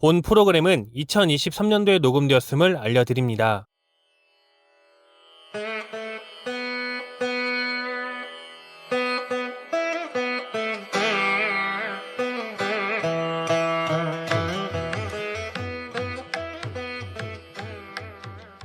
본 프로그램은 2023년도에 녹음되었음을 알려드립니다.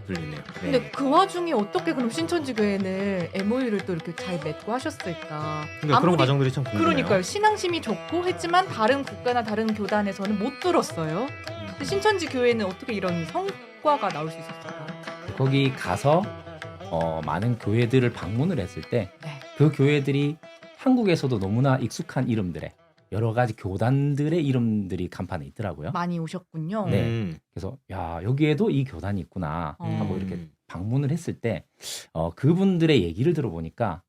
들리네요. 근데 그 와중에 어떻게 그럼 신천지교회는 MOU를 또 이렇게 잘 맺고 하셨을까? 그러니까 그런 과정들이 참 궁금해요. 그러니까요. 신앙심이 좋고 했지만 다른 국가나 다른 교단에서는 못 들었어요. 근데 신천지 교회는 어떻게 이런 성과가 나올 수 있었을까요? 거기 가서 많은 교회들을 방문을 했을 때 네. 그 교회들이 한국에서도 너무나 익숙한 이름들의 여러 가지 교단들의 이름들이 간판에 있더라고요. 많이 오셨군요. 네. 그래서 야, 여기에도 이 교단이 있구나 하고 이렇게 방문을 했을 때 그분들의 얘기를 들어보니까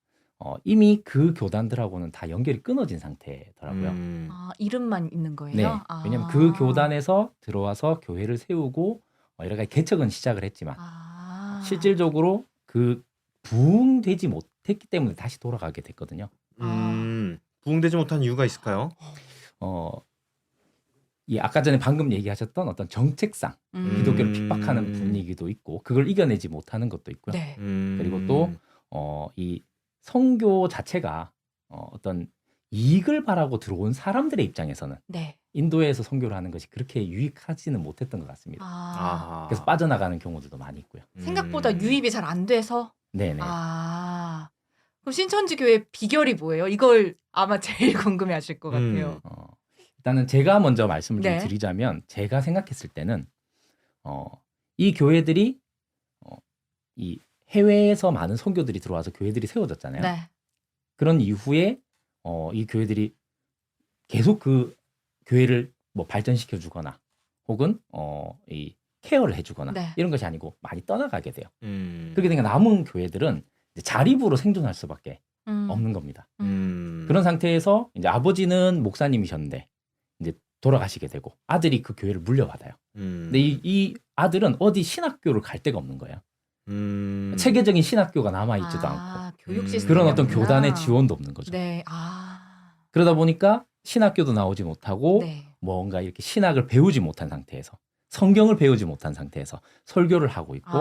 이미 그 교단들하고는 다 연결이 끊어진 상태더라고요. 아, 이름만 있는 거예요? 네. 아. 왜냐하면 그 교단에서 들어와서 교회를 세우고 여러 가지 개척은 시작을 했지만 아. 실질적으로 그 부흥되지 못했기 때문에 다시 돌아가게 됐거든요. 부흥되지 못한 이유가 있을까요? 이 아까 전에 방금 얘기하셨던 어떤 정책상 기독교를 핍박하는 분위기도 있고 그걸 이겨내지 못하는 것도 있고요. 네. 그리고 또 이 선교 자체가 어떤 이익을 바라고 들어온 사람들의 입장에서는 네. 인도에서 선교를 하는 것이 그렇게 유익하지는 못했던 것 같습니다. 아. 그래서 빠져나가는 경우들도 많이 있고요. 생각보다 유입이 잘 안 돼서? 네네. 아. 그럼 신천지 교회 비결이 뭐예요? 이걸 아마 제일 궁금해하실 것 같아요. 일단은 제가 먼저 말씀을 좀 네. 드리자면 제가 생각했을 때는 이 교회들이 이 해외에서 많은 선교들이 들어와서 교회들이 세워졌잖아요. 네. 그런 이후에 이 교회들이 계속 그 교회를 뭐 발전시켜 주거나 혹은 이 케어를 해주거나 네. 이런 것이 아니고 많이 떠나가게 돼요. 음. 그렇게 되니까 남은 교회들은 이제 자립으로 생존할 수밖에 없는 겁니다. 그런 상태에서 이제 아버지는 목사님이셨는데 이제 돌아가시게 되고 아들이 그 교회를 물려받아요. 근데 이 아들은 어디 신학교를 갈 데가 없는 거예요. 체계적인 신학교가 남아있지도 않고 교육 시스템이 그런 어떤 없구나. 교단의 지원도 없는 거죠. 네. 아. 그러다 보니까 신학교도 나오지 못하고 네. 뭔가 이렇게 신학을 배우지 못한 상태에서 성경을 배우지 못한 상태에서 설교를 하고 있고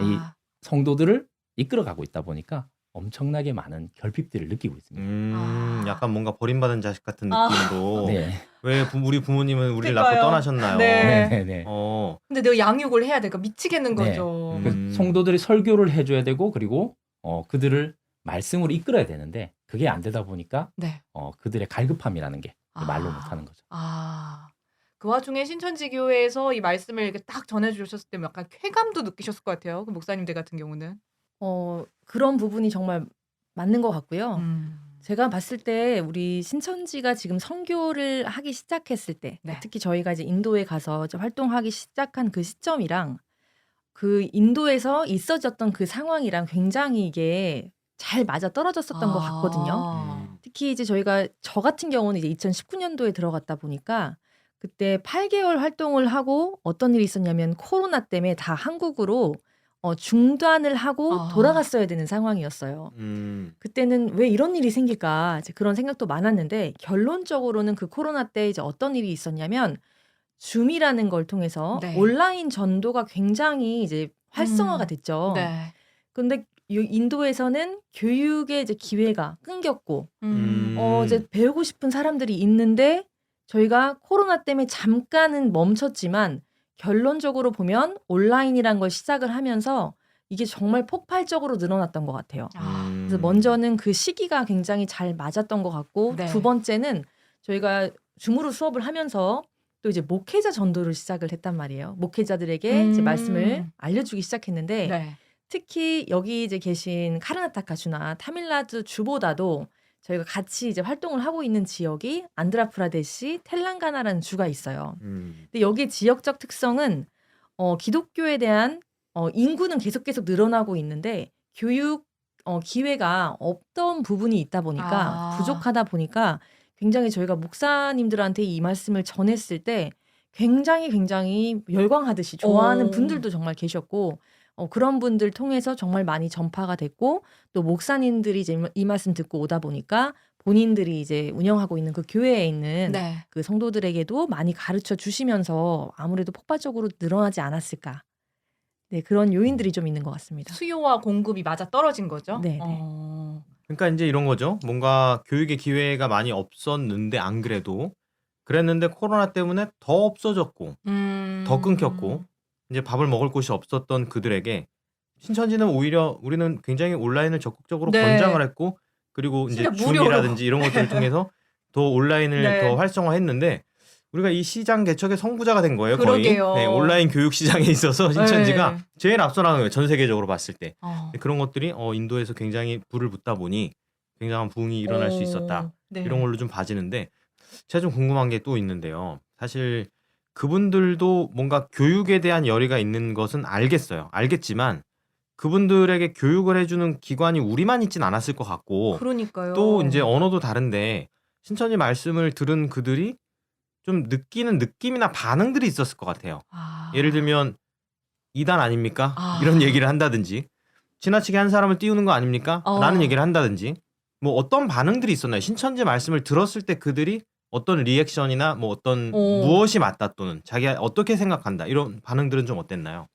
이 성도들을 이끌어가고 있다 보니까 엄청나게 많은 결핍들을 느끼고 있습니다. 약간 뭔가 버림받은 자식 같은 느낌으로 네. 왜 우리 부모님은 우리를 낳고 그러니까요. 떠나셨나요? 네. 네네네. 근데 내가 양육을 해야 되니까 미치겠는 네. 거죠. 그 성도들이 설교를 해줘야 되고 그리고 그들을 말씀으로 이끌어야 되는데 그게 안 되다 보니까 네. 그들의 갈급함이라는 게 말로 못하는 거죠. 아. 그 와중에 신천지 교회에서 이 말씀을 이렇게 딱 전해 주셨을 때 약간 쾌감도 느끼셨을 것 같아요. 그 목사님들 같은 경우는. 그런 부분이 정말 맞는 것 같고요. 음. 제가 봤을 때 우리 신천지가 지금 선교를 하기 시작했을 때 네. 특히 저희가 이제 인도에 가서 이제 활동하기 시작한 그 시점이랑 그 인도에서 있어졌던 그 상황이랑 굉장히 이게 잘 맞아 떨어졌었던 것 같거든요. 특히 이제 저 같은 경우는 이제 2019년도에 들어갔다 보니까 그때 8개월 활동을 하고 어떤 일이 있었냐면 코로나 때문에 다 한국으로 중단을 하고 돌아갔어야 되는 상황이었어요. 그때는 왜 이런 일이 생길까 이제 그런 생각도 많았는데 결론적으로는 그 코로나 때 이제 어떤 일이 있었냐면 줌이라는 걸 통해서 네. 온라인 전도가 굉장히 이제 활성화가 됐죠. 네. 근데 인도에서는 교육의 이제 기회가 끊겼고 이제 배우고 싶은 사람들이 있는데 저희가 코로나 때문에 잠깐은 멈췄지만 결론적으로 보면 온라인이란 걸 시작을 하면서 이게 정말 폭발적으로 늘어났던 것 같아요. 그래서 먼저는 그 시기가 굉장히 잘 맞았던 것 같고 네. 두 번째는 저희가 줌으로 수업을 하면서 또 이제 목회자 전도를 시작을 했단 말이에요. 목회자들에게 이제 말씀을 알려주기 시작했는데 네. 특히 여기 이제 계신 카르나타카 주나 타밀나두 주보다도 저희가 같이 이제 활동을 하고 있는 지역이 안드라프라데시 텔랑가나라는 주가 있어요. 근데 여기 지역적 특성은 기독교에 대한 인구는 계속 늘어나고 있는데 교육 기회가 없던 부분이 있다 보니까 부족하다 보니까 굉장히 저희가 목사님들한테 이 말씀을 전했을 때 굉장히 열광하듯이 좋아하는 분들도 정말 계셨고 그런 분들 통해서 정말 많이 전파가 됐고 또 목사님들이 이제 이 말씀 듣고 오다 보니까 본인들이 이제 운영하고 있는 그 교회에 있는 네. 그 성도들에게도 많이 가르쳐 주시면서 아무래도 폭발적으로 늘어나지 않았을까. 네, 그런 요인들이 좀 있는 것 같습니다. 수요와 공급이 맞아 떨어진 거죠. 네, 네. 그러니까 이제 이런 거죠. 뭔가 교육의 기회가 많이 없었는데 안 그래도 그랬는데 코로나 때문에 더 없어졌고 더 끊겼고 이제 밥을 먹을 곳이 없었던 그들에게 신천지는 오히려 우리는 굉장히 온라인을 적극적으로 네. 권장을 했고 그리고 이제 진짜 무료로. 줌이라든지 이런 것들을 통해서 더 온라인을 네. 더 활성화했는데 우리가 이 시장 개척의 선구자가 된 거예요. 거의. 그러게요. 네, 온라인 교육 시장에 있어서 신천지가 네. 제일 앞서 나가는 거예요. 전 세계적으로 봤을 때. 어. 그런 것들이 인도에서 굉장히 불을 붙다 보니 굉장한 부흥이 일어날 수 있었다. 네. 이런 걸로 좀 봐지는데 제가 좀 궁금한 게 또 있는데요. 사실 그분들도 뭔가 교육에 대한 열의가 있는 것은 알겠어요. 알겠지만 그분들에게 교육을 해주는 기관이 우리만 있진 않았을 것 같고 그러니까요. 또 이제 언어도 다른데 신천지 말씀을 들은 그들이 좀 느끼는 느낌이나 반응들이 있었을 것 같아요. 아. 예를 들면 이단 아닙니까? 아. 이런 얘기를 한다든지 지나치게 한 사람을 띄우는 거 아닙니까? 라는 얘기를 한다든지 뭐 어떤 반응들이 있었나요? 신천지 말씀을 들었을 때 그들이 어떤 리액션이나 뭐 어떤 무엇이 맞다 또는 자기가 어떻게 생각한다 이런 반응들은 좀 어땠나요?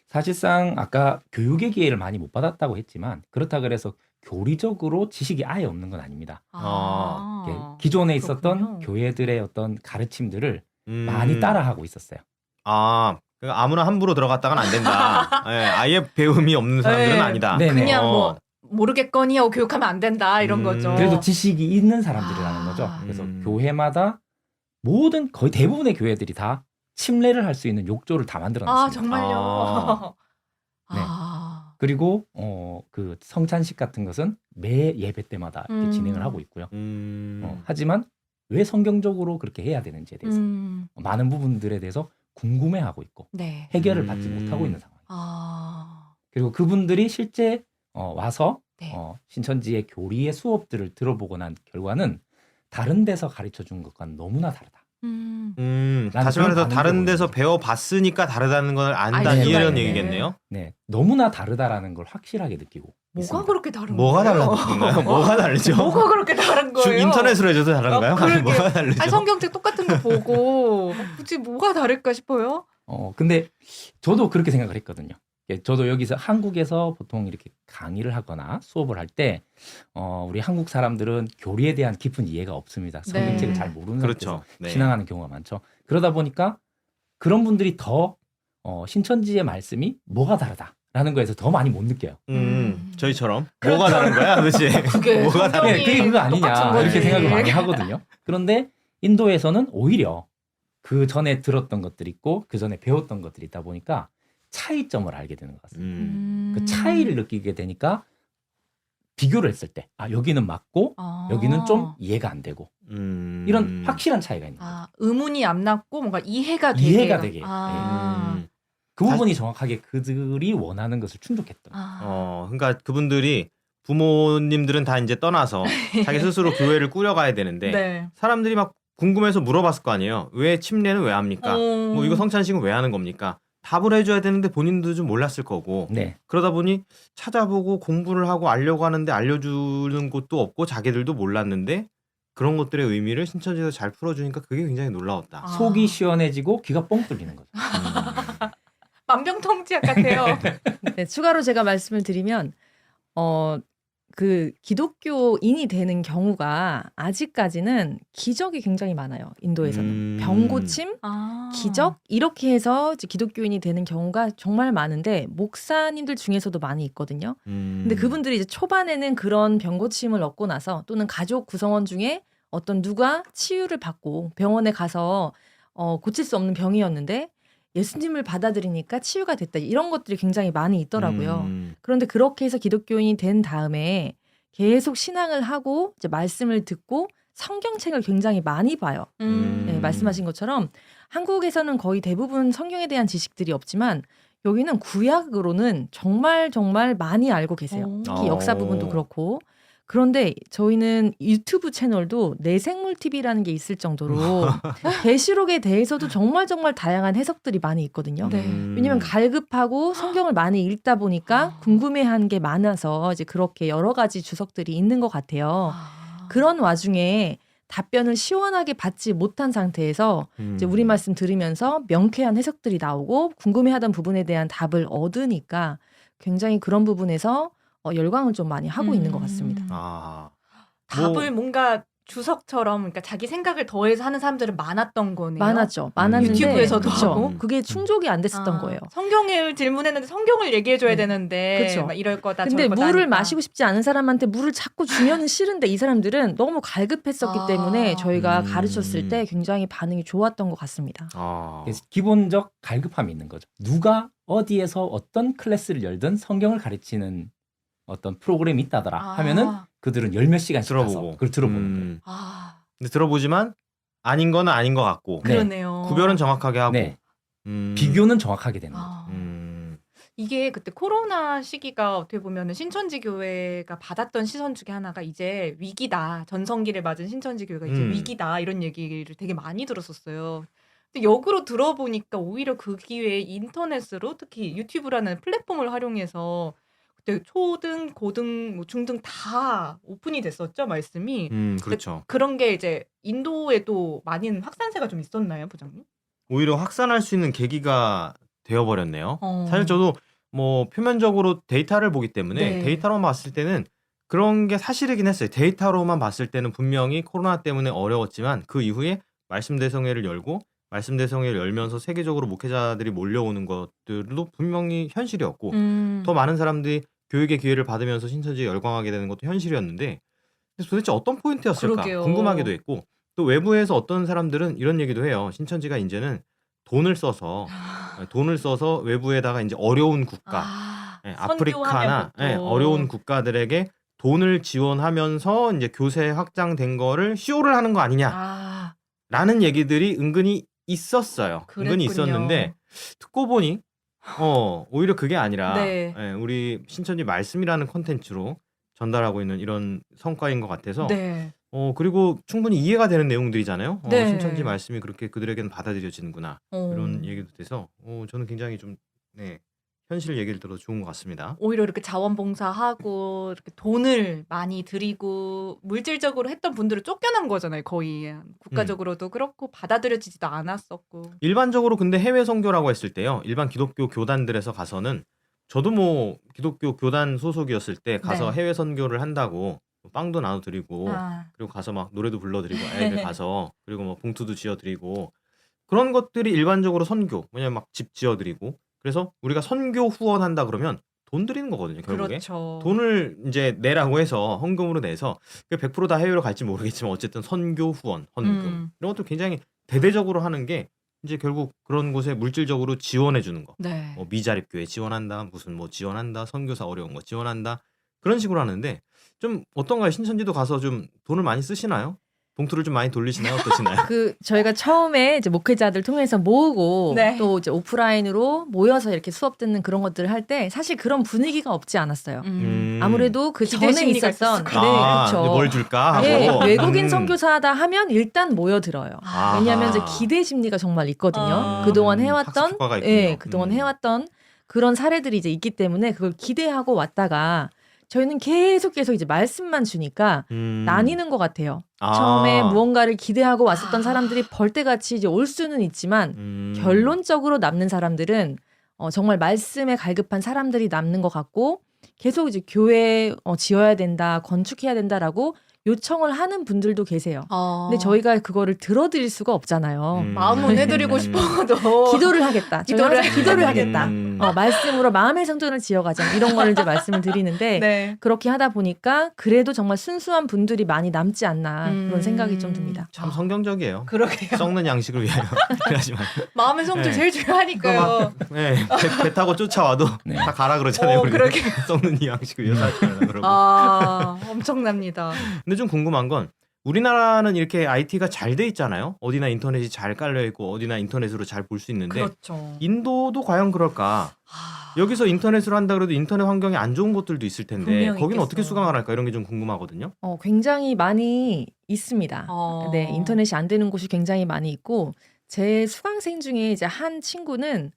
사실상 아까 교육의 기회를 많이 못 받았다고 했지만 그렇다 그래서 교리적으로 지식이 아예 없는 건 아닙니다. 이게 기존에 있었던 그렇군요. 교회들의 어떤 가르침들을 많이 따라하고 있었어요. 그러니까 아무나 함부로 들어갔다가는 안 된다. 예, 아예 배움이 없는 사람들은 네. 아니다. 네네. 그냥 뭐 모르겠거니 하고 교육하면 안 된다 이런 음. 거죠. 그래도 지식이 있는 사람들이라는 거죠. 그래서 교회마다 모든 거의 대부분의 교회들이 다 침례를 할 수 있는 욕조를 다 만들어 놨습니다. 정말요. 네. 그리고 그 성찬식 같은 것은 매 예배 때마다 이렇게 진행을 하고 있고요. 하지만 왜 성경적으로 그렇게 해야 되는지에 대해서 많은 부분들에 대해서 궁금해하고 있고 네. 해결을 받지 못하고 있는 상황입니다. 그리고 그분들이 실제 와서 네. 신천지의 교리의 수업들을 들어보고 난 결과는 다른 데서 가르쳐 준 것과는 너무나 다르다. 다시 말해서 그런 다른 반응이 데서 배워봤으니까 다르다는 걸 안다 알 수가 이런 있네. 얘기겠네요. 네, 너무나 다르다라는 걸 확실하게 느끼고 뭐가 있습니다. 그렇게 다른 뭐가 거예요? 달라진가요? 뭐가 다르죠? 뭐가 그렇게 다른 거예요? 인터넷으로 해줘도 다른가요? 아니, 그러게. 뭐가 다르죠? 아니, 성경책 똑같은 거 보고 굳이 뭐가 다를까 싶어요. 근데 저도 그렇게 생각을 했거든요. 예, 저도 여기서 한국에서 보통 이렇게 강의를 하거나 수업을 할 때 우리 한국 사람들은 교리에 대한 깊은 이해가 없습니다. 성경책을 네. 잘 모르는 그렇죠. 상태에서 네. 신앙하는 경우가 많죠. 그러다 보니까 그런 분들이 더 신천지의 말씀이 뭐가 다르다라는 거에서 더 많이 못 느껴요. 저희처럼 뭐가 다른 거야 도대체? 그게 뭐가 다른 성경이 그게 그거 아니냐 똑같은 거지. 이렇게 생각을 많이 하거든요. 그런데 인도에서는 오히려 그 전에 들었던 것들이 있고 그 전에 배웠던 것들이 있다 보니까 차이점을 알게 되는 것 같습니다. 그 차이를 느끼게 되니까 비교를 했을 때 여기는 맞고 여기는 좀 이해가 안 되고 이런 확실한 차이가 있는 거죠. 의문이 안 났고 뭔가 이해가 되게. 이해가 되게. 그 다시- 부분이 정확하게 그들이 원하는 것을 충족했던. 그러니까 그분들이 부모님들은 다 이제 떠나서 자기 스스로 교회를 꾸려가야 되는데 네. 사람들이 막 궁금해서 물어봤을 거 아니에요. 왜 침례는 왜 합니까? 뭐 이거 성찬식은 왜 하는 겁니까? 답을 해줘야 되는데 본인도 좀 몰랐을 거고 네. 그러다 보니 찾아보고 공부를 하고 알려고 하는데 알려주는 곳도 없고 자기들도 몰랐는데 그런 것들의 의미를 신천지에서 잘 풀어주니까 그게 굉장히 놀라웠다. 속이 시원해지고 귀가 뻥 뚫리는 거죠. 만병통치약 같아요. 네, 추가로 제가 말씀을 드리면 그 기독교인이 되는 경우가 아직까지는 기적이 굉장히 많아요. 인도에서는 병 고침, 기적 이렇게 해서 이제 기독교인이 되는 경우가 정말 많은데 목사님들 중에서도 많이 있거든요. 근데 그분들이 이제 초반에는 그런 병 고침을 얻고 나서 또는 가족 구성원 중에 어떤 누가 치유를 받고 병원에 가서 고칠 수 없는 병이었는데 예수님을 받아들이니까 치유가 됐다. 이런 것들이 굉장히 많이 있더라고요. 그런데 그렇게 해서 기독교인이 된 다음에 계속 신앙을 하고 이제 말씀을 듣고 성경책을 굉장히 많이 봐요. 네, 말씀하신 것처럼 한국에서는 거의 대부분 성경에 대한 지식들이 없지만 여기는 구약으로는 정말 정말 많이 알고 계세요. 특히 역사 부분도 그렇고. 그런데 저희는 유튜브 채널도 내생물 TV라는 게 있을 정도로 계시록에 대해서도 정말 다양한 해석들이 많이 있거든요. 네. 왜냐면 갈급하고 성경을 많이 읽다 보니까 궁금해하는 게 많아서 이제 그렇게 여러 가지 주석들이 있는 것 같아요. 그런 와중에 답변을 시원하게 받지 못한 상태에서 이제 우리 말씀 들으면서 명쾌한 해석들이 나오고 궁금해하던 부분에 대한 답을 얻으니까 굉장히 그런 부분에서 열광을 좀 많이 하고 있는 것 같습니다. 아, 답을 뭔가 주석처럼 그러니까 자기 생각을 더해서 하는 사람들은 많았던 거네요. 많았죠. 많았는데 유튜브에서도 그쵸. 하고. 그게 충족이 안 됐었던 아, 거예요. 성경을 질문했는데 성경을 얘기해줘야 되는데 그쵸. 막 이럴 거다 근데 저럴 거다 물을 하니까. 마시고 싶지 않은 사람한테 물을 자꾸 주면은 싫은데 이 사람들은 너무 갈급했었기 아. 때문에 저희가 음. 가르쳤을 때 굉장히 반응이 좋았던 것 같습니다. 아, 그래서 기본적 갈급함이 있는 거죠. 누가 어디에서 어떤 클래스를 열든 성경을 가르치는 어떤 프로그램이 있다더라 하면은 그들은 열 몇 시간씩 가서 들어보고 그걸 들어보는 거예요. 아, 근데 들어보지만 아닌 거는 아닌 것 같고 네. 그러네요. 구별은 정확하게 하고 네. 음. 비교는 정확하게 되는 거죠. 아. 이게 그때 코로나 시기가 어떻게 보면 신천지 교회가 받았던 시선 중에 하나가 이제 위기다. 전성기를 맞은 신천지 교회가 이제 위기다. 이런 얘기를 되게 많이 들었었어요. 근데 역으로 들어보니까 오히려 그 기회에 인터넷으로 특히 유튜브라는 플랫폼을 활용해서 그때 초등, 고등, 뭐 중등 다 오픈이 됐었죠, 말씀이. 그렇죠. 그런 게 이제 인도에도 많은 확산세가 좀 있었나요, 부장님? 오히려 확산할 수 있는 계기가 되어버렸네요. 어. 사실 저도 뭐 표면적으로 데이터를 보기 때문에 네. 데이터로만 봤을 때는 그런 게 사실이긴 했어요. 데이터로만 봤을 때는 분명히 코로나 때문에 어려웠지만 그 이후에 말씀 대성회를 열고 말씀 대성회를 열면서 세계적으로 목회자들이 몰려오는 것들도 분명히 현실이었고 더 많은 사람들이 교육의 기회를 받으면서 신천지에 열광하게 되는 것도 현실이었는데 도대체 어떤 포인트였을까 그러게요. 궁금하기도 했고 또 외부에서 어떤 사람들은 이런 얘기도 해요. 신천지가 이제는 돈을 써서 외부에다가 이제 어려운 국가, 아프리카나 선교하면 보통. 어려운 국가들에게 돈을 지원하면서 이제 교세 확장된 거를 쇼를 하는 거 아니냐라는 얘기들이 은근히 있었어요. 은근히 그랬군요. 있었는데 듣고 보니 오히려 그게 아니라 네. 우리 신천지 말씀이라는 콘텐츠로 전달하고 있는 이런 성과인 것 같아서 네. 그리고 충분히 이해가 되는 내용들이잖아요. 네. 신천지 말씀이 그렇게 그들에게는 받아들여지는구나. 어. 이런 얘기도 돼서 저는 굉장히 좀 현실 얘기를 들어서 좋은 것 같습니다. 오히려 이렇게 자원봉사하고 이렇게 돈을 많이 들이고 물질적으로 했던 분들을 쫓겨난 거잖아요. 거의 국가적으로도 그렇고 받아들여지지도 않았었고. 일반적으로 근데 해외 선교라고 했을 때요. 일반 기독교 교단들에서 가서는 저도 뭐 기독교 교단 소속이었을 때 가서 네. 해외 선교를 한다고 빵도 나눠드리고 그리고 가서 막 노래도 불러드리고 애들 가서 그리고 뭐 봉투도 지어드리고 그런 것들이 일반적으로 선교. 왜냐면 막 집 지어드리고 그래서 우리가 선교 후원한다 그러면 돈 드리는 거거든요. 결국에 그렇죠. 돈을 이제 내라고 해서 헌금으로 내서 100% 다 해외로 갈지 모르겠지만 어쨌든 선교 후원, 헌금 이런 것도 굉장히 대대적으로 하는 게 이제 결국 그런 곳에 물질적으로 지원해 주는 거. 네. 뭐 미자립 교회 지원한다, 무슨 뭐 지원한다, 선교사 어려운 거 지원한다 그런 식으로 하는데 좀 어떤가요? 신천지도 가서 좀 돈을 많이 쓰시나요? 봉투를 좀 많이 돌리시나요? 어떠시나요? 저희가 처음에 이제 목회자들 통해서 모으고 네. 또 이제 오프라인으로 모여서 이렇게 수업 듣는 그런 것들을 할 때 사실 그런 분위기가 없지 않았어요. 아무래도 그 기대 전에 심리가 있었던 있었을 그렇죠. 뭘 줄까 하고 네, 외국인 선교사다 하면 일단 모여들어요. 아하. 왜냐하면 이제 기대 심리가 정말 있거든요. 아. 그동안 해왔던, 학습 효과가 있군요. 그동안 해왔던 그런 사례들이 이제 있기 때문에 그걸 기대하고 왔다가 저희는 계속 이제 말씀만 주니까 나뉘는 것 같아요. 처음에 무언가를 기대하고 왔었던 사람들이 벌떼같이 이제 올 수는 있지만 결론적으로 남는 사람들은 정말 말씀에 갈급한 사람들이 남는 것 같고 계속 이제 교회 지어야 된다, 건축해야 된다라고 요청을 하는 분들도 계세요. 근데 저희가 그거를 들어드릴 수가 없잖아요. 마음은 해드리고 싶어도 기도를 하겠다. 기도를 기도를 하겠다. 말씀으로 마음의 성전을 지어가자. 이런 거를 이제 말씀을 드리는데 네. 그렇게 하다 보니까 그래도 정말 순수한 분들이 많이 남지 않나 그런 생각이 좀 듭니다. 참 성경적이에요. 그러게요. 썩는 양식을 위하여. 하지만 마음의 성질 제일 중요하니까요. 배 타고 쫓아와도 다 가라 그러잖아요. 우리는. 그러게. 썩는 이 양식을 위해서 하지 말라 그러고. 엄청납니다. 근데 좀 궁금한 건 우리나라는 이렇게 IT가 잘 돼 있잖아요. 어디나 인터넷이 잘 깔려 있고 어디나 인터넷으로 잘 볼 수 있는데 그렇죠. 인도도 과연 그럴까? 여기서 인터넷으로 한다 그래도 인터넷 환경이 안 좋은 곳들도 있을 텐데 분명히 거기는 어떻게 있겠어. 수강을 할까 이런 게 좀 궁금하거든요. 굉장히 많이 있습니다. 네, 인터넷이 안 되는 곳이 굉장히 많이 있고 제 수강생 중에 이제 한 친구는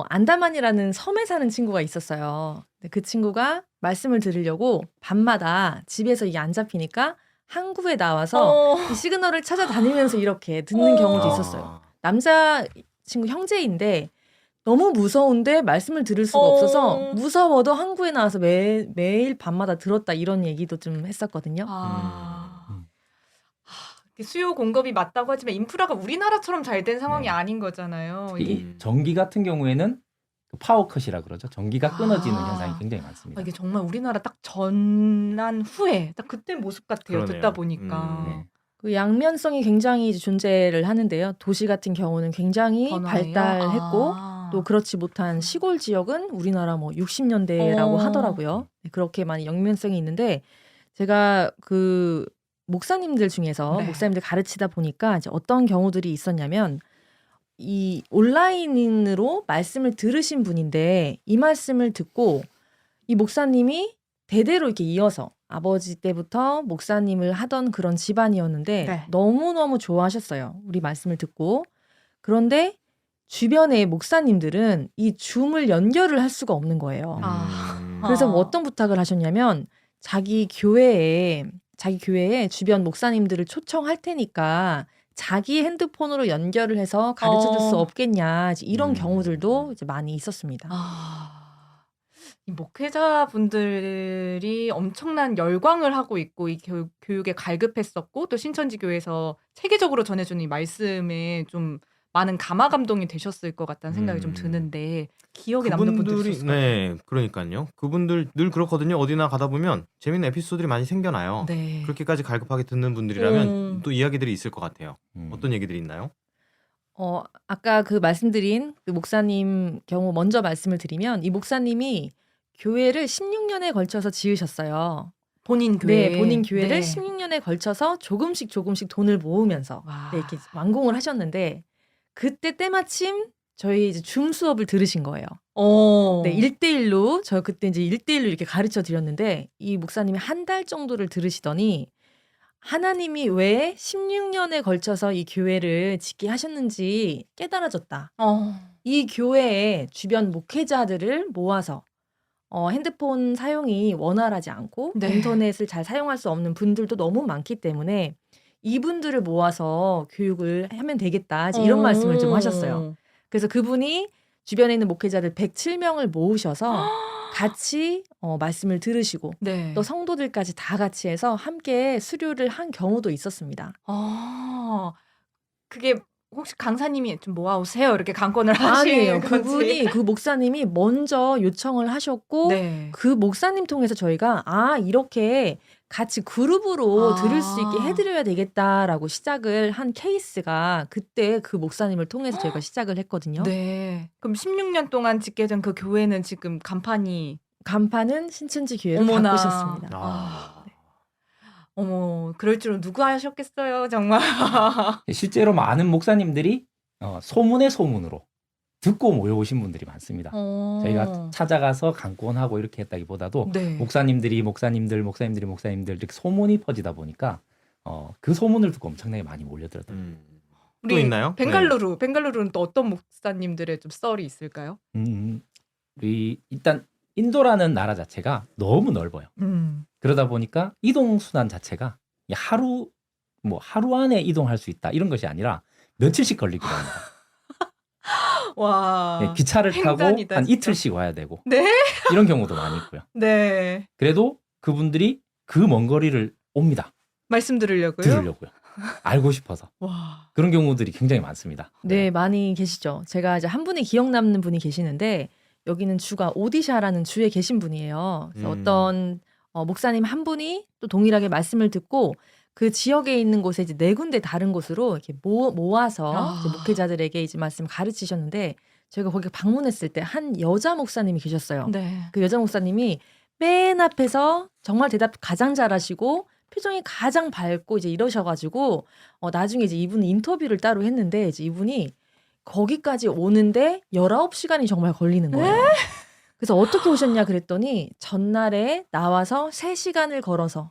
안다만이라는 섬에 사는 친구가 있었어요. 근데 그 친구가 말씀을 들으려고 밤마다 집에서 이게 안 잡히니까 항구에 나와서 이 시그널을 찾아다니면서 이렇게 듣는 경우도 있었어요. 남자 친구 형제인데 너무 무서운데 말씀을 들을 수가 없어서 무서워도 항구에 나와서 매일 밤마다 들었다 이런 얘기도 좀 했었거든요. 수요 공급이 맞다고 하지만 인프라가 우리나라처럼 잘 된 상황이 네. 아닌 거잖아요. 특히 이게, 이 전기 같은 경우에는 그 파워컷이라 그러죠. 전기가 끊어지는 현상이 굉장히 많습니다. 이게 정말 우리나라 딱 전난 후에 딱 그때 모습 같아요. 그러네요. 듣다 보니까. 네. 그 양면성이 굉장히 이제 존재를 하는데요. 도시 같은 경우는 굉장히 번화해요? 발달했고 또 그렇지 못한 시골 지역은 우리나라 뭐 60년대라고 하더라고요. 네, 그렇게 많이 양면성이 있는데 제가 그 목사님들 중에서 네. 목사님들 가르치다 보니까 이제 어떤 경우들이 있었냐면 이 온라인으로 말씀을 들으신 분인데 이 말씀을 듣고 이 목사님이 대대로 이렇게 이어서 아버지 때부터 목사님을 하던 그런 집안이었는데 네. 너무너무 좋아하셨어요. 우리 말씀을 듣고. 그런데 주변의 목사님들은 이 줌을 연결을 할 수가 없는 거예요. 그래서 뭐 어떤 부탁을 하셨냐면 자기 교회에 주변 목사님들을 초청할 테니까 자기 핸드폰으로 연결을 해서 가르쳐 줄 수 없겠냐 이제 이런 경우들도 이제 많이 있었습니다. 이 목회자분들이 엄청난 열광을 하고 있고 이 교육에 갈급했었고 또 신천지교에서 체계적으로 전해주는 이 말씀에 좀 많은 감화 감동이 되셨을 것 같다는 생각이 좀 드는데 기억에 남는 분들이 그분들이 있었을 것 같아요. 네, 그러니까요. 그분들 늘 그렇거든요. 어디나 가다 보면 재밌는 에피소드들이 많이 생겨나요. 네. 그렇게까지 갈급하게 듣는 분들이라면 또 이야기들이 있을 것 같아요. 어떤 얘기들이 있나요? 아까 그 말씀드린 그 목사님 경우 먼저 말씀을 드리면 이 목사님이 교회를 16년에 걸쳐서 지으셨어요. 본인 교회. 네, 본인 교회를 네. 16년에 걸쳐서 조금씩 돈을 모으면서 와. 네, 이렇게 완공을 하셨는데 그때 때마침 저희 이제 줌 수업을 들으신 거예요. 네, 1대1로 저 그때 이제 1대1로 이렇게 가르쳐 드렸는데 이 목사님이 한 달 정도를 들으시더니 하나님이 왜 16년에 걸쳐서 이 교회를 짓게 하셨는지 깨달아졌다. 이 교회에 주변 목회자들을 모아서 핸드폰 사용이 원활하지 않고 네. 인터넷을 잘 사용할 수 없는 분들도 너무 많기 때문에 이분들을 모아서 교육을 하면 되겠다. 이제 이런 말씀을 좀 하셨어요. 그래서 그분이 주변에 있는 목회자들 107명을 모으셔서 같이 말씀을 들으시고 네. 또 성도들까지 다 같이 해서 함께 수료를 한 경우도 있었습니다. 그게 혹시 강사님이 좀 모아오세요 이렇게 강권을 하신 아니에요. 건지? 그분이 그 목사님이 먼저 요청을 하셨고 네. 그 목사님 통해서 저희가 이렇게 같이 그룹으로 들을 수 있게 해드려야 되겠다라고 시작을 한 케이스가 그때 그 목사님을 통해서 저희가 시작을 했거든요. 네. 그럼 16년 동안 짓게 된 그 교회는 지금 간판이 간판은 신천지 교회로 어머나. 바꾸셨습니다. 어머 그럴 줄은 누가 하셨겠어요 정말. 실제로 많은 목사님들이 소문의 소문으로 듣고 모여오신 분들이 많습니다. 저희가 찾아가서 강권하고 이렇게 했다기보다도 네. 목사님들이 이렇게 소문이 퍼지다 보니까 그 소문을 듣고 엄청나게 많이 몰려들었더라고요. 또 있나요? 벵갈루루는 또 어떤 목사님들의 좀 썰이 있을까요? 일단 인도라는 나라 자체가 너무 넓어요. 그러다 보니까 이동 수단 자체가 하루 안에 이동할 수 있다 이런 것이 아니라 며칠씩 걸리기도 합니다. 와. 네, 기차를 타고 행단이다, 한 진짜. 이틀씩 와야 되고 네. 이런 경우도 많이 있고요. 네. 그래도 그분들이 그 먼 거리를 옵니다. 말씀 들으려고요? 들으려고요. 알고 싶어서. 와. 그런 경우들이 굉장히 많습니다. 네, 많이 계시죠. 제가 이제 한 분이 기억 남는 분이 계시는데 여기는 주가 오디샤라는 주에 계신 분이에요. 그래서 어떤 목사님 한 분이 또 동일하게 말씀을 듣고 그 지역에 있는 곳에 이제 4군데 다른 곳으로 이렇게 모아서 이제 목회자들에게 이제 말씀 가르치셨는데 저희가 거기 방문했을 때 한 여자 목사님이 계셨어요. 네. 그 여자 목사님이 맨 앞에서 정말 대답 가장 잘하시고 표정이 가장 밝고 이제 이러셔가지고 나중에 이제 이분 인터뷰를 따로 했는데 이제 이분이 거기까지 오는데 19시간이 정말 걸리는 거예요. 그래서 어떻게 오셨냐 그랬더니 전날에 나와서 3시간을 걸어서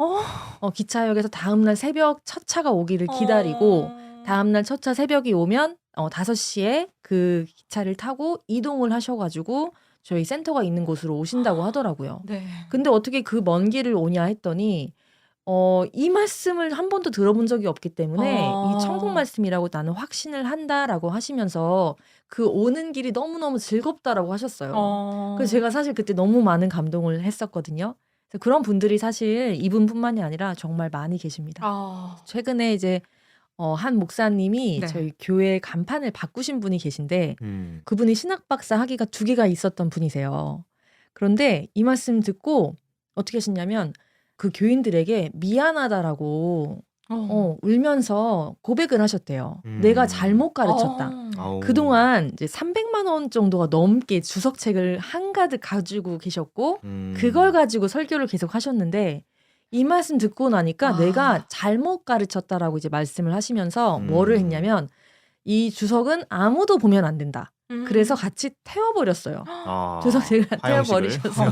기차역에서 다음날 새벽 첫 차가 오기를 기다리고 다음날 첫 차 새벽이 오면 5시에 그 기차를 타고 이동을 하셔가지고 저희 센터가 있는 곳으로 오신다고 하더라고요. 네. 근데 어떻게 그 먼 길을 오냐 했더니 이 말씀을 한 번도 들어본 적이 없기 때문에 이 천국 말씀이라고 나는 확신을 한다라고 하시면서 그 오는 길이 너무너무 즐겁다라고 하셨어요. 그래서 제가 사실 그때 너무 많은 감동을 했었거든요. 그래서 그런 분들이 사실 이분뿐만이 아니라 정말 많이 계십니다. 최근에 이제 한 목사님이 네. 저희 교회 간판을 바꾸신 분이 계신데 그분이 신학 박사 학위가 2개가 있었던 분이세요. 그런데 이 말씀 듣고 어떻게 하셨냐면 그 교인들에게 미안하다라고 울면서 고백을 하셨대요. 내가 잘못 가르쳤다. 아우. 그동안 이제 300만 원 정도가 넘게 주석책을 한가득 가지고 계셨고 그걸 가지고 설교를 계속 하셨는데 이 말씀 듣고 나니까 내가 잘못 가르쳤다라고 이제 말씀을 하시면서 뭐를 했냐면 이 주석은 아무도 보면 안 된다. 그래서 같이 태워버렸어요. 주석책을 태워버리셔서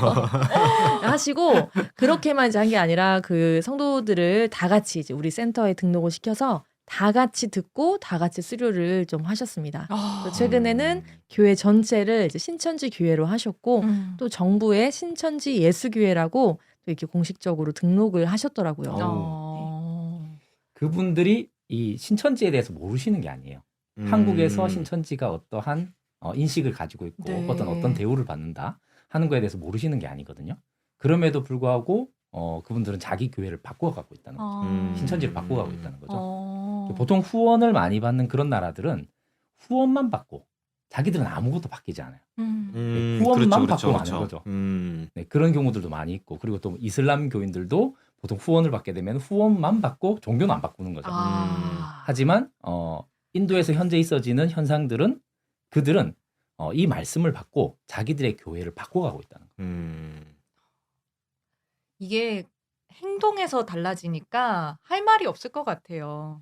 하시고 그렇게만 이제 한 게 아니라 그 성도들을 다 같이 이제 우리 센터에 등록을 시켜서 다 같이 듣고 다 같이 수료를 좀 하셨습니다. 또 최근에는 교회 전체를 이제 신천지 교회로 하셨고 또 정부의 신천지 예수교회라고 또 이렇게 공식적으로 등록을 하셨더라고요. 그분들이 이 신천지에 대해서 모르시는 게 아니에요. 한국에서 신천지가 어떠한 인식을 가지고 있고 네. 어떤 대우를 받는다 하는 거에 대해서 모르시는 게 아니거든요. 그럼에도 불구하고 그분들은 자기 교회를 바꿔가고 있다는 거죠. 신천지를 바꿔가고 있다는 거죠. 보통 후원을 많이 받는 그런 나라들은 후원만 받고 자기들은 아무것도 바뀌지 않아요. 후원만 받고 마는 거죠. 네, 그런 경우들도 많이 있고 그리고 또 이슬람 교인들도 보통 후원을 받게 되면 후원만 받고 종교는 안 바꾸는 거죠. 하지만 인도에서 현재 있어지는 현상들은 그들은 이 말씀을 받고 자기들의 교회를 바꿔가고 있다는 거예요. 이게 행동에서 달라지니까 할 말이 없을 것 같아요.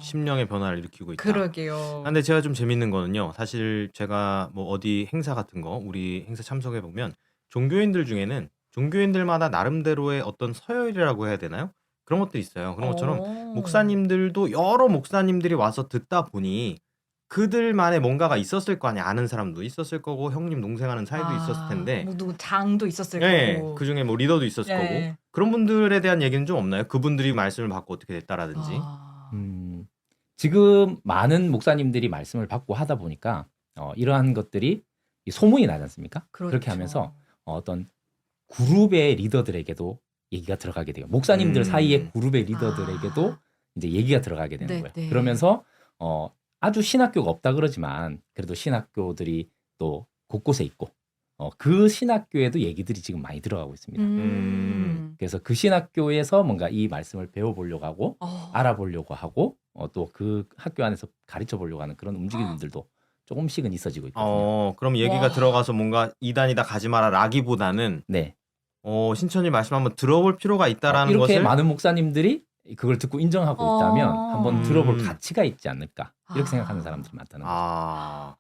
심령의 변화를 일으키고 있다. 그러게요. 근데 제가 좀 재밌는 거는요. 사실 제가 뭐 어디 행사 같은 거 우리 행사 참석해 보면 종교인들 중에는 종교인들마다 나름대로의 어떤 서열이라고 해야 되나요? 그런 것들이 있어요. 그런 것처럼 목사님들도 여러 목사님들이 와서 듣다 보니 그들만의 뭔가가 있었을 거 아니야. 아는 사람도 있었을 거고 형님 동생하는 사이도 있었을 텐데 뭐 누구 장도 있었을 네, 거고. 그 중에 뭐 리더도 있었을 네. 거고 그런 분들에 대한 얘기는 좀 없나요? 그분들이 말씀을 받고 어떻게 됐다라든지. 지금 많은 목사님들이 말씀을 받고 하다 보니까 이러한 것들이 소문이 나지 않습니까? 그렇죠. 그렇게 하면서 어떤 그룹의 리더들에게도 얘기가 들어가게 돼요. 목사님들 사이의 그룹의 리더들에게도 이제 얘기가 들어가게 되는 네, 거예요. 네. 그러면서 아주 신학교가 없다 그러지만 그래도 신학교들이 또 곳곳에 있고 그 신학교에도 얘기들이 지금 많이 들어가고 있습니다. 그래서 그 신학교에서 뭔가 이 말씀을 배워보려고 하고 알아보려고 하고 또 그 학교 안에서 가르쳐 보려고 하는 그런 움직임들도 조금씩은 있어지고 있거든요. 그럼 얘기가 와. 들어가서 뭔가 이단이다 가지 마라 라기보다는 네. 신천지 말씀 한번 들어볼 필요가 있다라는 이렇게 것을 많은 목사님들이 그걸 듣고 인정하고 있다면 한번 들어볼 음. 가치가 있지 않을까 이렇게 아. 생각하는 사람들이 많다는 거죠.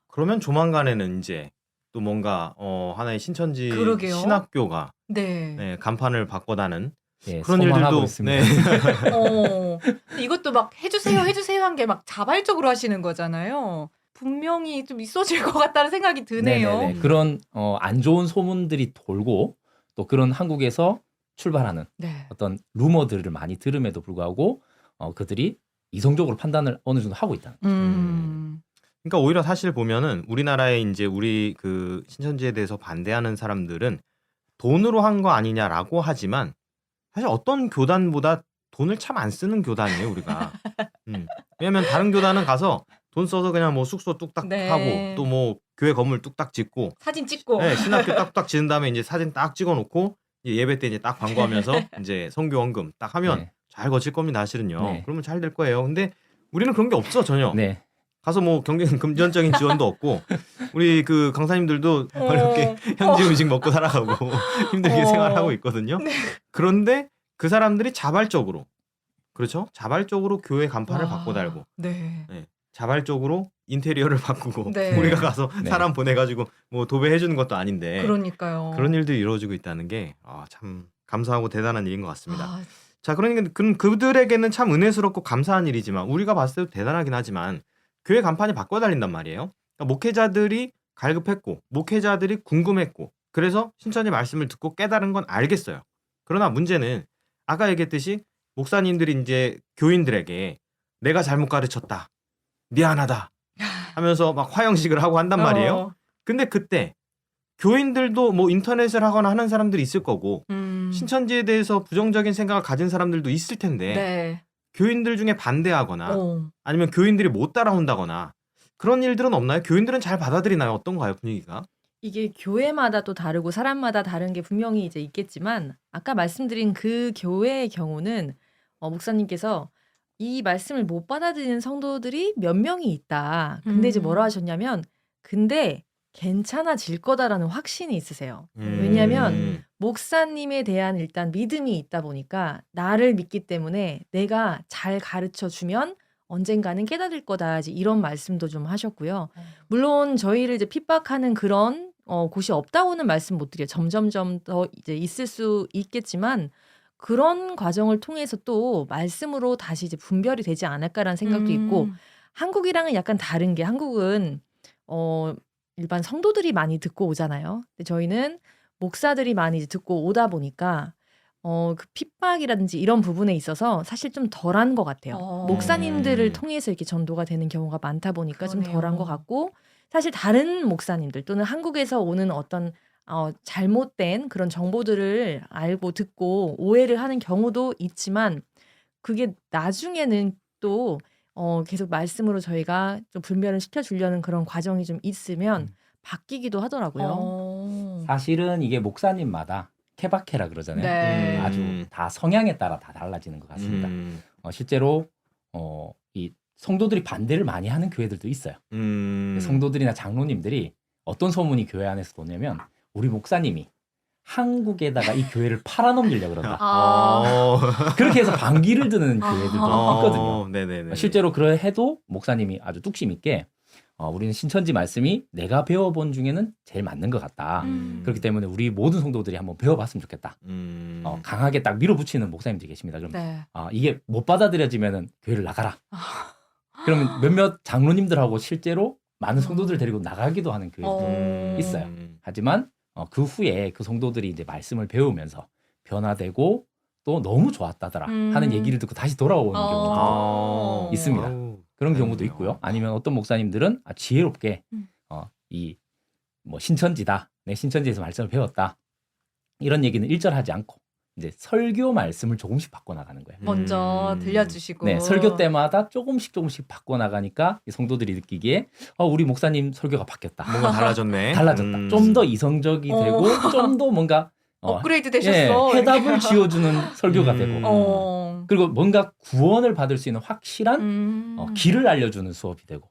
그러면 조만간에는 이제 또 뭔가 하나의 신천지 그러게요. 신학교가 네. 간판을 바꿔다는 예, 그런 소망하고 일들도 있습니다. 근데 이것도 막 해주세요 한 게 막 자발적으로 하시는 거잖아요. 분명히 좀 있어질 것 같다는 생각이 드네요. 네네네. 그런 안 좋은 소문들이 돌고 또 그런 한국에서 출발하는 네. 어떤 루머들을 많이 들음에도 불구하고 그들이 이성적으로 판단을 어느 정도 하고 있다는 거죠. 그러니까 오히려 사실 보면은 우리나라에 이제 우리 그 신천지에 대해서 반대하는 사람들은 돈으로 한 거 아니냐라고 하지만 사실 어떤 교단보다 돈을 참 안 쓰는 교단이에요 우리가. 왜냐면 다른 교단은 가서 돈 써서 그냥 뭐 숙소 뚝딱 네. 하고 또 뭐 교회 건물 뚝딱 짓고 사진 찍고. 네, 신학교 딱딱 지은 다음에 이제 사진 딱 찍어놓고 이제 예배 때 이제 딱 광고하면서 이제 선교 헌금 딱 하면 네. 잘 거칠 겁니다 사실은요. 네. 그러면 잘 될 거예요. 근데 우리는 그런 게 없어 전혀. 네. 가서 뭐 금전적인 지원도 없고 우리 그 강사님들도 이렇게 현지 음식 먹고 살아가고 힘들게 생활하고 있거든요. 그런데 그 사람들이 자발적으로 그렇죠? 자발적으로 교회 간판을 와. 바꿔 달고 네. 자발적으로 인테리어를 바꾸고 네. 우리가 가서 네. 사람 보내가지고 뭐 도배해 주는 것도 아닌데 그러니까요. 그런 일들이 이루어지고 있다는 게 참 감사하고 대단한 일인 것 같습니다. 아, 자, 그러니까 그들에게는 참 은혜스럽고 감사한 일이지만 우리가 봤을 때도 대단하긴 하지만 교회 간판이 바꿔달린단 말이에요. 그러니까 목회자들이 갈급했고 목회자들이 궁금했고 그래서 신천지 말씀을 듣고 깨달은 건 알겠어요. 그러나 문제는 아까 얘기했듯이 목사님들이 이제 교인들에게 내가 잘못 가르쳤다. 미안하다. 하면서 막 화형식을 하고 한단 말이에요. 어, 근데 그때 교인들도 뭐 인터넷을 하거나 하는 사람들이 있을 거고 신천지에 대해서 부정적인 생각을 가진 사람들도 있을 텐데 네. 교인들 중에 반대하거나 어. 아니면 교인들이 못 따라온다거나 그런 일들은 없나요? 교인들은 잘 받아들이나요? 어떤가요, 분위기가? 이게 교회마다 또 다르고 사람마다 다른 게 분명히 이제 있겠지만 아까 말씀드린 그 교회의 경우는 목사님께서 이 말씀을 못 받아들이는 성도들이 몇 명이 있다. 근데 이제 뭐라 하셨냐면 근데 괜찮아질 거다라는 확신이 있으세요. 왜냐하면 목사님에 대한 일단 믿음이 있다 보니까 나를 믿기 때문에 내가 잘 가르쳐 주면 언젠가는 깨닫을 거다. 이제 이런 말씀도 좀 하셨고요. 물론 저희를 이제 핍박하는 그런 곳이 없다고는 말씀 못 드려요. 점점점 더 이제 있을 수 있겠지만 그런 과정을 통해서 또 말씀으로 다시 이제 분별이 되지 않을까라는 생각도 있고 한국이랑은 약간 다른 게 한국은 일반 성도들이 많이 듣고 오잖아요. 근데 저희는 목사들이 많이 이제 듣고 오다 보니까 그 핍박이라든지 이런 부분에 있어서 사실 좀 덜한 것 같아요. 목사님들을 통해서 이렇게 전도가 되는 경우가 많다 보니까 좀 그러네요. 덜한 것 같고 사실 다른 목사님들 또는 한국에서 오는 어떤 잘못된 그런 정보들을 알고 듣고 오해를 하는 경우도 있지만 그게 나중에는 또 계속 말씀으로 저희가 좀 분별을 시켜주려는 그런 과정이 좀 있으면 바뀌기도 하더라고요. 사실은 이게 목사님마다 케바케라 그러잖아요. 네. 아주 다 성향에 따라 다 달라지는 것 같습니다. 실제로 이 성도들이 반대를 많이 하는 교회들도 있어요. 성도들이나 장로님들이 어떤 소문이 교회 안에서 도냐면 우리 목사님이 한국에다가 이 교회를 팔아넘기려고 그런다. 그렇게 해서 반기를 드는 교회들도 있거든요. 네네네. 실제로 그래도 목사님이 아주 뚝심 있게 우리는 신천지 말씀이 내가 배워본 중에는 제일 맞는 것 같다. 그렇기 때문에 우리 모든 성도들이 한번 배워봤으면 좋겠다. 강하게 딱 밀어붙이는 목사님들이 계십니다. 그럼 네. 이게 못 받아들여지면은 교회를 나가라. 그러면 몇몇 장로님들하고 실제로 많은 성도들을 데리고 나가기도 하는 교회도 있어요. 하지만 그 후에 그 성도들이 이제 말씀을 배우면서 변화되고 또 너무 좋았다더라 하는 얘기를 듣고 다시 돌아오는 경우도 있습니다. 그런 경우도 있고요. 아니면 어떤 목사님들은 지혜롭게 이 뭐 신천지다. 내 신천지에서 말씀을 배웠다. 이런 얘기는 일절하지 않고 이제 설교 말씀을 조금씩 바꿔 나가는 거예요. 먼저 들려주시고. 네, 설교 때마다 조금씩 바꿔 나가니까 이 성도들이 느끼기에 우리 목사님 설교가 바뀌었다. 뭔가 달라졌네. 달라졌다. 좀 더 이성적이 되고 좀 더 뭔가 업그레이드 되셨어. 해답을 지어주는 설교가 되고 그리고 뭔가 구원을 받을 수 있는 확실한 길을 알려주는 수업이 되고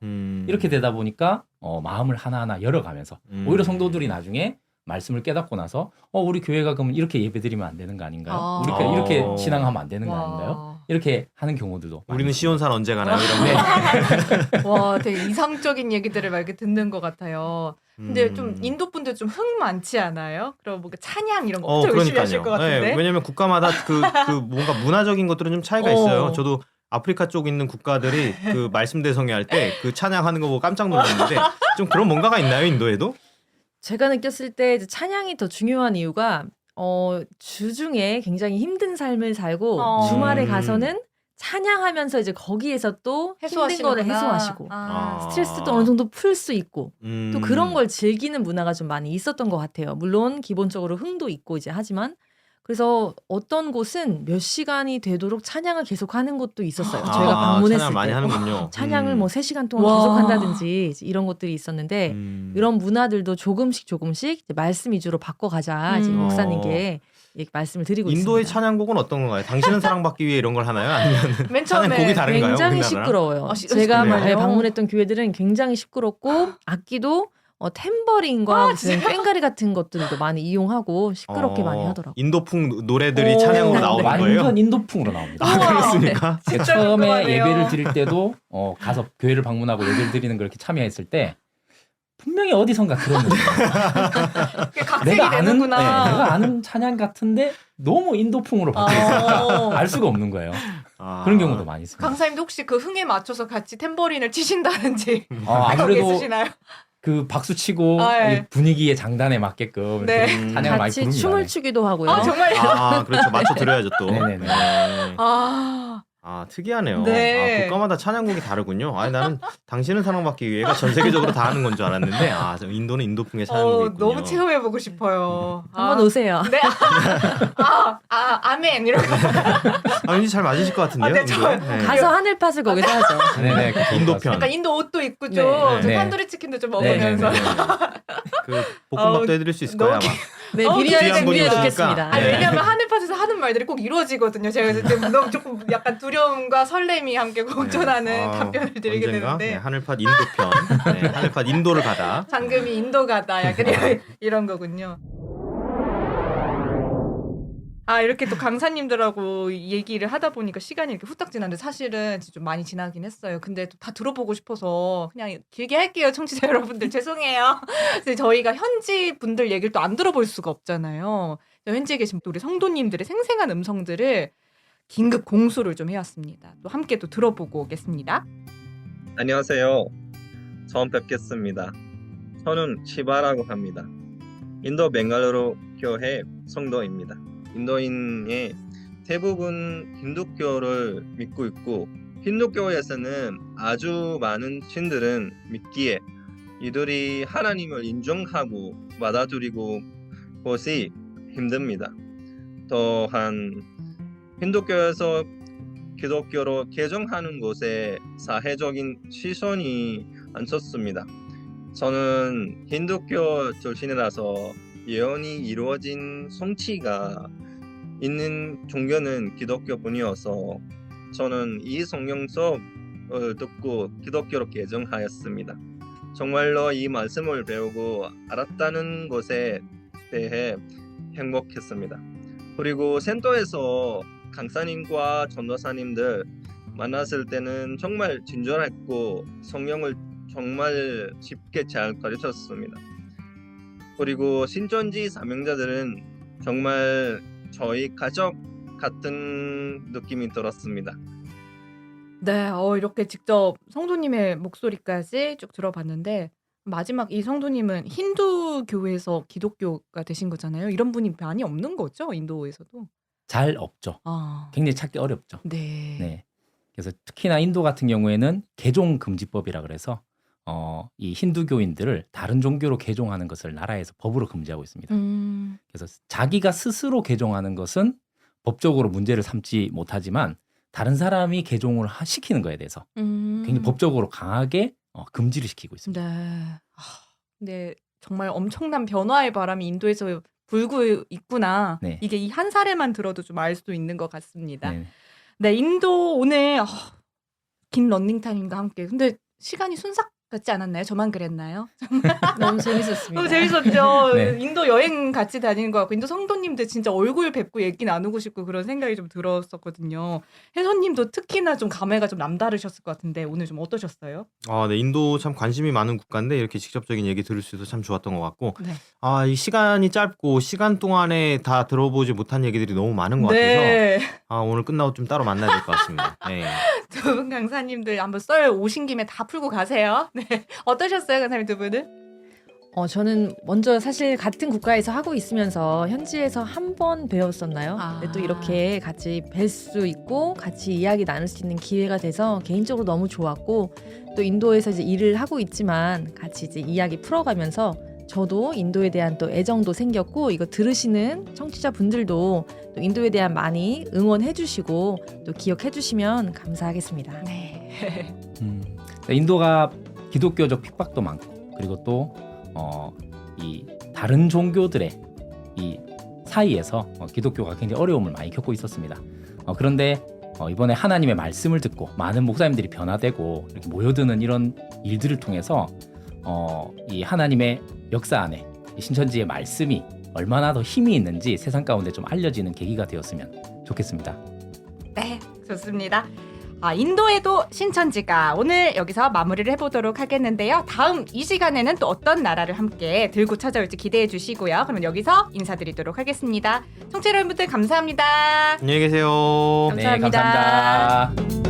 이렇게 되다 보니까 마음을 하나하나 열어가면서 오히려 성도들이 나중에 말씀을 깨닫고 나서 우리 교회가 그러면 이렇게 예배드리면 안 되는 거 아닌가요? 우리가 이렇게 신앙하면 안 되는 거 아닌가요? 이렇게 하는 경우들도 우리는 많이 시온산 언제 가나요? 이런 거. 와, 되게 이상적인 얘기들을 막 이렇게 듣는 것 같아요. 근데 좀 인도 분들 좀 흥 많지 않아요? 그럼 뭔가 찬양 이런 거 엄청 열심히 하실 것 같은데. 네, 왜냐면 국가마다 그 뭔가 문화적인 것들은 좀 차이가 있어요. 저도 아프리카 쪽 있는 국가들이 그 말씀 대성회 할 때 그 찬양하는 거 보고 깜짝 놀랐는데 좀 그런 뭔가가 있나요, 인도에도? 제가 느꼈을 때 이제 찬양이 더 중요한 이유가 주중에 굉장히 힘든 삶을 살고 주말에 가서는 찬양하면서 이제 거기에서 또 힘든 거를 해소하시고 스트레스도 어느 정도 풀 수 있고 또 그런 걸 즐기는 문화가 좀 많이 있었던 것 같아요. 물론 기본적으로 흥도 있고 이제 하지만 그래서 어떤 곳은 몇 시간이 되도록 찬양을 계속하는 곳도 있었어요. 저희가 방문했을 찬양 많이 때 하는군요. 찬양을 뭐 3시간 동안 계속한다든지 이런 것들이 있었는데 이런 문화들도 조금씩 이제 말씀 위주로 바꿔가자 이제 목사님께 말씀을 드리고 인도의 있습니다. 찬양곡은 어떤 건가요? 당신은 사랑받기 위해 이런 걸 하나요? 아니면 맨 찬양 처음에 곡이 다른가요? 굉장히 우리나라랑? 시끄러워요. 제가 시끄러워요? 방문했던 교회들은 굉장히 시끄럽고 악기도 탬버린과 무슨 꽹과리 같은 것들도 많이 이용하고 시끄럽게 많이 하더라고요. 인도풍 노래들이 오. 찬양으로 나오는 거예요? 완전 인도풍으로 나옵니다. 아, 그렇습니까? 진짜 처음에 궁금하네요. 예배를 드릴 때도 가서 교회를 방문하고 예배를 드리는 걸 이렇게 참여했을 때 분명히 어디선가 들었는데 각색이 되는구나. 내가 아는 찬양 같은데 너무 인도풍으로 바뀌어서 알 수가 없는 거예요. 그런 경우도 많이 있습니다. 강사님도 혹시 그 흥에 맞춰서 같이 탬버린을 치신다든지 하고 아무래도 계시나요? 그 박수 치고 네. 이 분위기의 장단에 맞게끔 네. 이렇게 찬양을 많이 같이 부릅니다. 춤을 추기도 하고요. 아 정말요? 그렇죠. 맞춰 드려야죠 또. 네네네. 네. 특이하네요. 네. 국가마다 찬양곡이 다르군요. 나는 당신을 사랑받기 위해가 전 세계적으로 다 하는 건 줄 알았는데, 인도는 인도풍의 찬양곡이 있군요. 너무 체험해보고 싶어요. 한번 오세요. 네. 아멘 이런 거. 왠지 잘 맞으실 것 같은데요. 네, 인도에? 저- 네. 가서 하늘팥을 거기서 하죠. 네네. 인도편. 약간 인도 옷도 입고 네. 좀 네. 탄두리 치킨도 좀 네, 먹으면서. 네, 네. 그 볶음밥도 아우, 해드릴 수 있을 거예요, 아마. 네, 귀한 비리하게 준비해 분이시니까. 놓겠습니다. 아니, 네. 왜냐면 하늘팟에서 하는 말들이 꼭 이루어지거든요. 제가 그때 너무 조금 약간 두려움과 설렘이 함께 공존하는 답변을 드리게 언젠가? 되는데 하늘팟 인도편. 하늘팟 인도를 가다. 장금이 인도 가다 약간 이런 거군요. 이렇게 또 강사님들하고 얘기를 하다 보니까 시간이 이렇게 후딱 지났는데 사실은 좀 많이 지나긴 했어요. 근데 또 다 들어보고 싶어서 그냥 길게 할게요. 청취자 여러분들 죄송해요. 근데 저희가 현지 분들 얘기를 또 안 들어볼 수가 없잖아요. 현지에 계신 우리 성도님들의 생생한 음성들을 긴급 공수를 좀 해왔습니다. 또 함께 또 들어보고 오겠습니다. 안녕하세요. 처음 뵙겠습니다. 저는 시바라고 합니다. 인도 벵갈루루 교회 성도입니다. 인도인의 대부분 힌두교를 믿고 있고 힌두교에서는 아주 많은 신들은 믿기에 이들이 하나님을 인정하고 받아들이고 것이 힘듭니다. 또한 힌두교에서 기독교로 개종하는 곳에 사회적인 시선이 안 섰습니다. 저는 힌두교 출신이라서 예언이 이루어진 성취가 있는 종교는 기독교뿐이어서 저는 이 성경서를 듣고 기독교로 개종하였습니다. 정말로 이 말씀을 배우고 알았다는 것에 대해 행복했습니다. 그리고 센터에서 강사님과 전도사님들 만났을 때는 정말 친절했고 성경을 정말 쉽게 잘 가르쳤습니다. 그리고 신천지 사명자들은 정말 저희 가족 같은 느낌이 들었습니다. 네, 이렇게 직접 성도님의 목소리까지 쭉 들어봤는데 마지막 이 성도님은 힌두 교회에서 기독교가 되신 거잖아요. 이런 분이 많이 없는 거죠, 인도에서도. 잘 없죠. 굉장히 찾기 어렵죠. 네. 네. 그래서 특히나 인도 같은 경우에는 개종 금지법이라 그래서 이 힌두교인들을 다른 종교로 개종하는 것을 나라에서 법으로 금지하고 있습니다. 그래서 자기가 스스로 개종하는 것은 법적으로 문제를 삼지 못하지만 다른 사람이 개종을 시키는 거에 대해서 굉장히 법적으로 강하게 금지를 시키고 있습니다. 네. 네, 정말 엄청난 변화의 바람이 인도에서 불고 있구나. 네. 이게 이 한 사례만 들어도 좀 알 수도 있는 것 같습니다. 네. 네, 인도 오늘 긴 러닝타임과 함께. 근데 시간이 순삭 같지 않았나요? 저만 그랬나요? 너무 재밌었습니다. 너무 재밌었죠. 네. 인도 여행 같이 다니는 것 같고 인도 성도님들 진짜 얼굴 뵙고 얘기 나누고 싶고 그런 생각이 좀 들었었거든요. 혜선님도 특히나 좀 감회가 좀 남다르셨을 것 같은데 오늘 좀 어떠셨어요? 네, 인도 참 관심이 많은 국가인데 이렇게 직접적인 얘기 들을 수 있어서 참 좋았던 것 같고, 네. 이 시간이 짧고 시간 동안에 다 들어보지 못한 얘기들이 너무 많은 것 네. 같아서 오늘 끝나고 좀 따로 만나야 될 것 같습니다. 네. 두 분 강사님들 한번 썰 오신 김에 다 풀고 가세요. 네. 어떠셨어요, 강사님 두 분은? 저는 먼저 사실 같은 국가에서 하고 있으면서 현지에서 한 번 배웠었나요? 근데 또 이렇게 같이 뵐 수 있고 같이 이야기 나눌 수 있는 기회가 돼서 개인적으로 너무 좋았고 또 인도에서 이제 일을 하고 있지만 같이 이제 이야기 풀어가면서 저도 인도에 대한 또 애정도 생겼고 이거 들으시는 청취자 분들도 또 인도에 대한 많이 응원해 주시고 또 기억해 주시면 감사하겠습니다. 네. 인도가 기독교적 핍박도 많고 그리고 또 이 다른 종교들의 이 사이에서 기독교가 굉장히 어려움을 많이 겪고 있었습니다. 그런데 이번에 하나님의 말씀을 듣고 많은 목사님들이 변화되고 이렇게 모여드는 이런 일들을 통해서 이 하나님의 역사 안에 이 신천지의 말씀이 얼마나 더 힘이 있는지 세상 가운데 좀 알려지는 계기가 되었으면 좋겠습니다. 네, 좋습니다. 인도에도 신천지가 오늘 여기서 마무리를 해보도록 하겠는데요. 다음 이 시간에는 또 어떤 나라를 함께 들고 찾아올지 기대해 주시고요. 그러면 여기서 인사드리도록 하겠습니다. 청취자 여러분들 감사합니다. 안녕히 계세요. 감사합니다. 네, 감사합니다.